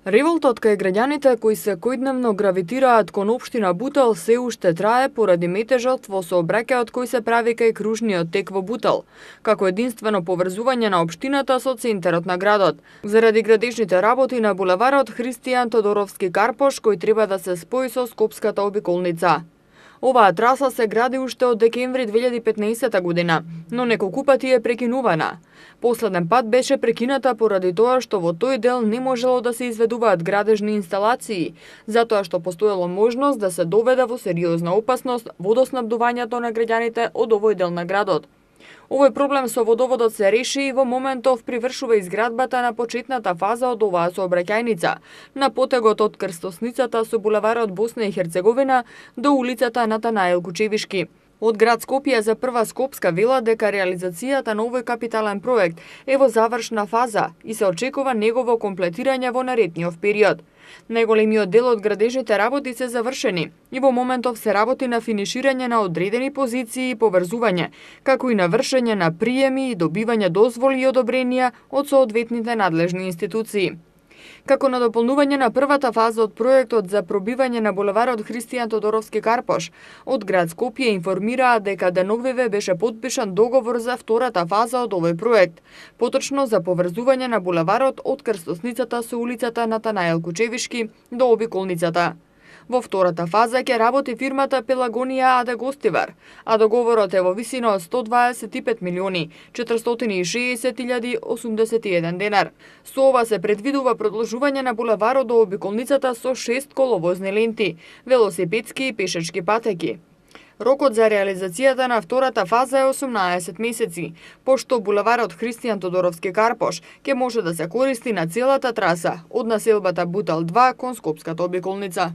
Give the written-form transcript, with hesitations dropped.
Револтот кај граѓаните кои секојдневно гравитираат кон општина Бутел се уште трае поради метежот во сообраќајот кој се прави кај кружниот тек во Бутел, како единствено поврзување на општината со центарот на градот. Заради градежните работи на булеварот Христијан Тодоровски Карпош кој треба да се спои со Скопската обиколница. Оваа траса се гради уште од декември 2015 година, но неколку пати е прекинувана. Последен пат беше прекината поради тоа што во тој дел не можело да се изведуваат градежни инсталации, затоа што постоело можност да се доведе во сериозна опасност водоснабдувањето на граѓаните од овој дел на градот. Овој проблем со водоводот се реши и во моментов привршува изградбата на почетната фаза од оваа сообраќајница, на потегот од крстосницата со булеварот Босна и Херцеговина до улицата Натанаел Кучевишки. Од град Скопје за прва Скопска вела дека реализацијата на овој капитален проект е во завршна фаза и се очекува негово комплетирање во наредниот период. Најголемиот дел од градежните работи се завршени и во моментов се работи на финиширање на одредени позиции и поврзување, како и на вршење на приеми и добивање дозволи и одобренија од соодветните надлежни институции. Како на дополнување на првата фаза од проектот за пробивање на булеварот Христијан Тодоровски Карпош, од град Скопје информираа дека деновиве беше подпишан договор за втората фаза од овој проект, поточно за поврзување на булеварот од крстосницата со улицата Натанаел Кучевишки до обиколницата. Во втората фаза ќе работи фирмата Пелагонија АД Гостивар, а договорот е во висина од 125 милиони 460.081 денар. Со ова се предвидува продолжување на булеварот до обиколницата со 6 коловозни ленти, велосипедски и пешачки патеки. Рокот за реализацијата на втората фаза е 18 месеци, пошто булеварот Христијан Тодоровски Карпош ќе може да се користи на целата траса од населбата Бутел 2 кон Скопската обиколница.